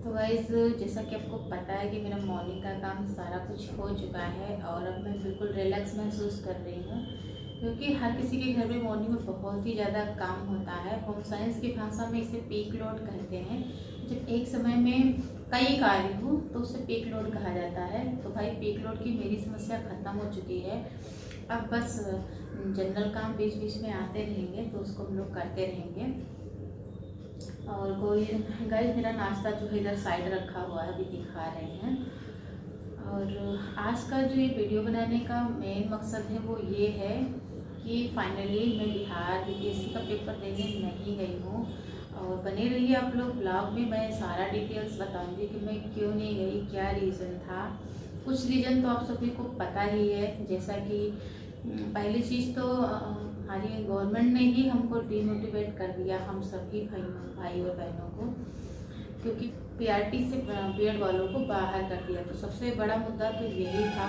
तो गाइस, जैसा कि आपको पता है कि मेरा मॉर्निंग का काम सारा कुछ हो चुका है और अब मैं बिल्कुल रिलैक्स महसूस कर रही हूँ, क्योंकि हर किसी के घर में मॉर्निंग में बहुत ही ज़्यादा काम होता है। होम साइंस की भाषा में इसे पीक लोड कहते हैं। जब एक समय में कई कार्य हो तो उसे पीक लोड कहा जाता है। तो भाई, पीक लोड की मेरी समस्या ख़त्म हो चुकी है। अब बस जनरल काम बीच बीच में आते रहेंगे तो उसको हम लोग करते रहेंगे। और कोई गाइस, मेरा नाश्ता जो है इधर साइड रखा हुआ है, अभी दिखा रहे हैं। और आज का जो ये वीडियो बनाने का मेन मकसद है वो ये है कि फाइनली मैं बिहार बीपीएससी का पेपर देने नहीं गई हूँ। और बने रहिए आप लोग ब्लॉग में, मैं सारा डिटेल्स बताऊंगी कि मैं क्यों नहीं गई, क्या रीज़न था। कुछ रीज़न तो आप सभी को पता ही है, जैसा कि पहली चीज़ तो हमारी गवर्नमेंट ने ही हमको डिमोटिवेट कर दिया, हम सभी भाई और बहनों को, क्योंकि पीआरटी से बीएड वालों को बाहर कर दिया। तो सबसे बड़ा मुद्दा तो यही था।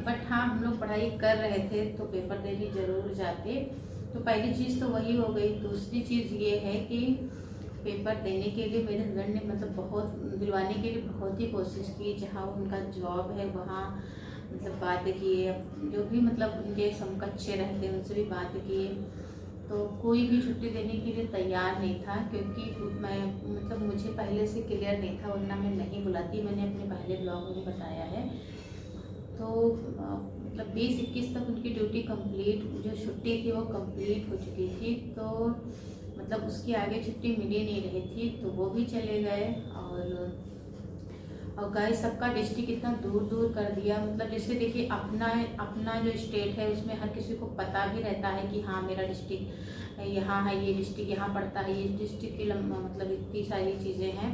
बट हाँ, हम लोग पढ़ाई कर रहे थे तो पेपर देने जरूर जाते। तो पहली चीज़ तो वही हो गई। दूसरी चीज़ ये है कि पेपर देने के लिए मेरे हस्बैंड ने बहुत दिलवाने के लिए बहुत ही कोशिश की। जहाँ उनका जॉब है वहाँ बात किए, जो भी उनके समकक्षे रहते हैं उनसे भी बात किए, तो कोई भी छुट्टी देने के लिए तैयार नहीं था। क्योंकि मैं मुझे पहले से क्लियर नहीं था, वरना मैं नहीं बुलाती। मैंने अपने पहले ब्लॉग में बताया है। तो 20-21 तक उनकी ड्यूटी कंप्लीट, जो छुट्टी थी वो कंप्लीट हो चुकी थी। तो उसकी आगे छुट्टी मिली नहीं रही थी, तो वो भी चले गए। और गाइस, सबका डिस्ट्रिक्ट इतना दूर दूर कर दिया। जैसे देखिए, अपना जो स्टेट है उसमें हर किसी को पता भी रहता है कि हाँ, मेरा डिस्ट्रिक्ट यहाँ है, ये डिस्ट्रिक्ट यहाँ पड़ता है, ये डिस्ट्रिक्ट की इतनी सारी चीज़ें हैं।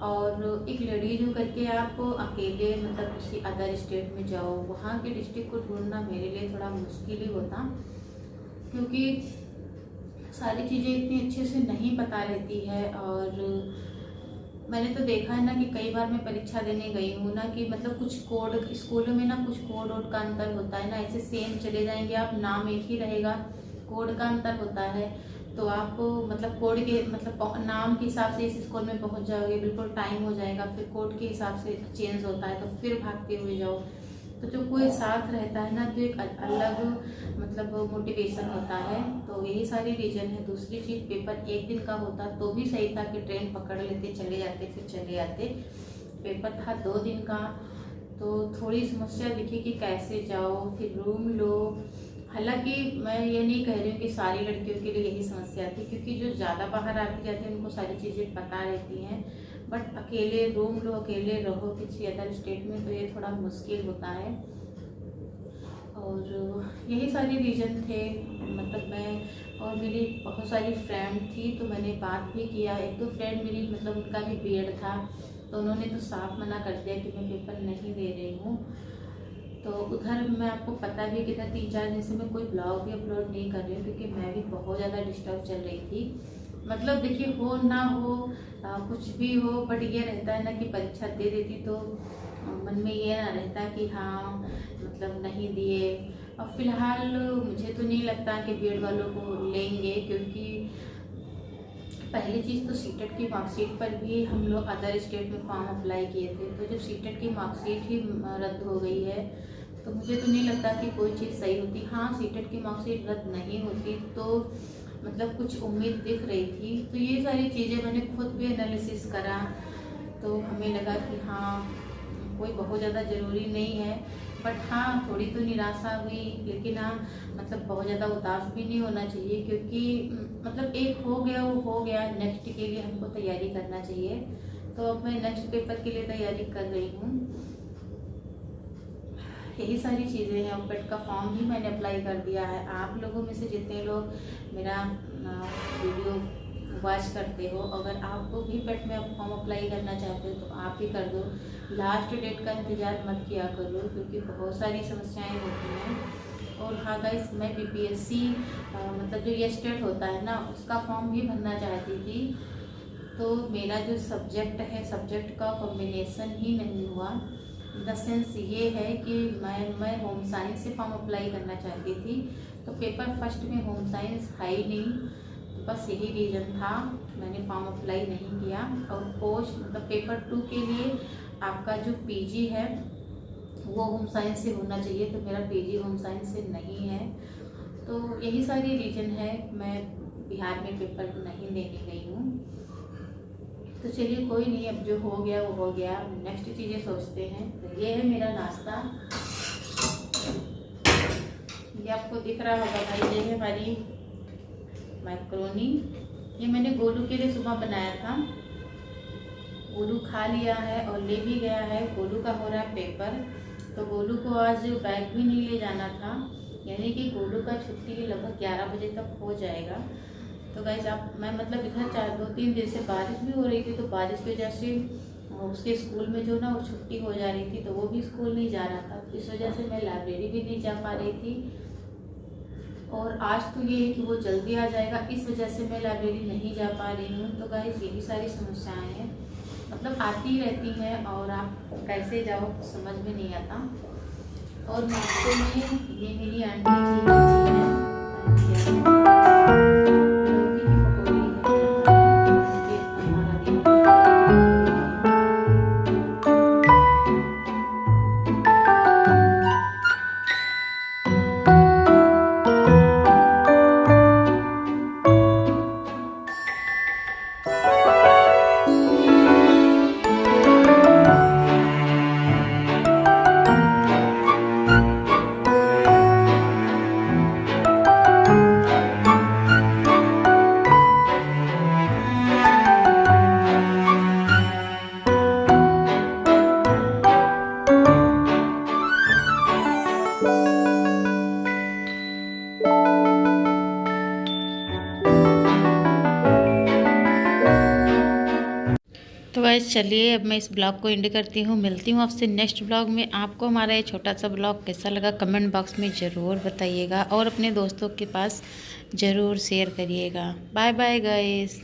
और एक लेडीज हो करके आप अकेले किसी अदर स्टेट में जाओ, वहाँ के डिस्ट्रिक्ट को ढूंढना मेरे लिए थोड़ा मुश्किल ही होता, क्योंकि सारी चीज़ें इतनी अच्छे से नहीं पता रहती है। और मैंने तो देखा है ना कि कई बार मैं परीक्षा देने गई हूँ ना, कि कुछ कोड स्कूलों में ना, कुछ कोड वोड का अंतर होता है ना, ऐसे सेम चले जाएंगे आप, नाम एक ही रहेगा, कोड का अंतर होता है। तो आप कोड के नाम के हिसाब से इस स्कूल में पहुँच जाओगे, बिल्कुल टाइम हो जाएगा, फिर कोड के हिसाब से चेंज होता है तो फिर भागते हुए जाओ। तो जो कोई साथ रहता है ना, तो एक अलग मोटिवेशन होता है। तो यही सारी रीजन है। दूसरी चीज़, पेपर एक दिन का होता तो भी सही था कि ट्रेन पकड़ लेते, चले जाते, फिर चले आते। पेपर था 2 दिन का, तो थोड़ी समस्या दिखी कि कैसे जाओ, फिर रूम लो। हालांकि मैं ये नहीं कह रही हूँ कि सारी लड़कियों के लिए यही समस्या थी, क्योंकि जो ज़्यादा बाहर आती जाती हैं उनको सारी चीज़ें पता रहती हैं। बट अकेले रूम लो, अकेले रहो किसी अदर स्टेट में, तो ये थोड़ा मुश्किल होता है। और यही सारी रीज़न थे। मैं और मेरी बहुत सारी फ्रेंड थी, तो मैंने बात भी किया। 1-2 फ्रेंड मेरी उनका भी बीएड था, तो उन्होंने तो साफ मना कर दिया कि मैं पेपर नहीं दे रही हूँ। तो उधर मैं आपको पता भी कि 3-4 दिन से मैं कोई ब्लॉग भी अपलोड नहीं कर रही हूँ, क्योंकि मैं भी बहुत ज़्यादा डिस्टर्ब चल रही थी। देखिए, हो ना हो, कुछ भी हो, बट ये रहता है ना कि परीक्षा दे देती तो मन में ये ना रहता कि हाँ नहीं दिए। और फिलहाल मुझे तो नहीं लगता कि बीएड वालों को लेंगे, क्योंकि पहली चीज़ तो सीटेट की मार्कशीट पर भी हम लोग अदर स्टेट में फॉर्म अप्लाई किए थे, तो जब सीटेट की मार्कशीट ही रद्द हो गई है, तो मुझे तो नहीं लगता कि कोई चीज़ सही होती। हाँ, सीटेट की मार्कशीट रद्द नहीं होती तो कुछ उम्मीद दिख रही थी। तो ये सारी चीज़ें मैंने खुद भी एनालिसिस करा, तो हमें लगा कि हाँ, कोई बहुत ज़्यादा ज़रूरी नहीं है। बट हाँ, थोड़ी तो निराशा हुई, लेकिन हाँ बहुत ज़्यादा उदास भी नहीं होना चाहिए, क्योंकि एक हो गया वो हो गया, नेक्स्ट के लिए हमको तैयारी करना चाहिए। तो अब मैं नेक्स्ट पेपर के लिए तैयारी कर रही हूँ। यही सारी चीज़ें हैं। पेट का फॉर्म भी मैंने अप्लाई कर दिया है। आप लोगों में से जितने लोग मेरा वीडियो वॉच करते हो, अगर आपको भी पेट में फॉर्म अप्लाई करना चाहते हो तो आप भी कर दो। लास्ट डेट का इंतज़ार मत किया करो, क्योंकि बहुत सारी समस्याएं होती हैं। और हाँ गाइस, मैं बीपीएससी जो ये स्टेट होता है ना, उसका फॉर्म भी भरना चाहती थी। तो मेरा जो सब्जेक्ट है, सब्जेक्ट का कॉम्बिनेशन ही नहीं हुआ। द सेंस ये है कि मैं होम साइंस से फॉर्म अप्लाई करना चाहती थी, तो पेपर फर्स्ट में होम साइंस है ही नहीं, तो बस यही रीज़न था, मैंने फॉर्म अप्लाई नहीं किया। और पोस्ट मतलब पेपर 2 के लिए आपका जो पीजी है वो होम साइंस से होना चाहिए, तो मेरा पीजी होम साइंस से नहीं है। तो यही सारी रीज़न है मैं बिहार में पेपर नहीं देने गई हूँ। तो चलिए कोई नहीं, अब जो हो गया वो हो गया, नेक्स्ट चीज़ें सोचते हैं। तो ये है मेरा नाश्ता, ये आपको दिख रहा होगा भाई, ये है हमारी मैक्रोनी। ये मैंने गोलू के लिए सुबह बनाया था, गोलू खा लिया है और ले भी गया है। गोलू का हो रहा है पेपर, तो गोलू को आज बैग भी नहीं ले जाना था, यानी कि गोलू का छुट्टी लगभग 11 बजे तक हो जाएगा। तो गाइस मैं मतलब इधर 2-3 दिन से बारिश भी हो रही थी, तो बारिश की वजह से उसके स्कूल में जो ना वो छुट्टी हो जा रही थी, तो वो भी स्कूल नहीं जा रहा था। इस वजह से मैं लाइब्रेरी भी नहीं जा पा रही थी। और आज तो ये है कि वो जल्दी आ जाएगा, इस वजह से मैं लाइब्रेरी नहीं जा पा रही हूँ। तो गाइस यही सारी समस्याएं हैं, मतलब आती ही रहती हैं और आप कैसे जाओ समझ में नहीं आता। और नाश्ते में ये मेरी आंटी जी है, तो गाइस चलिए अब मैं इस ब्लॉग को एंड करती हूँ, मिलती हूँ आपसे नेक्स्ट ब्लॉग में। आपको हमारा ये छोटा सा ब्लॉग कैसा लगा कमेंट बॉक्स में ज़रूर बताइएगा और अपने दोस्तों के पास ज़रूर शेयर करिएगा। Bye bye guys.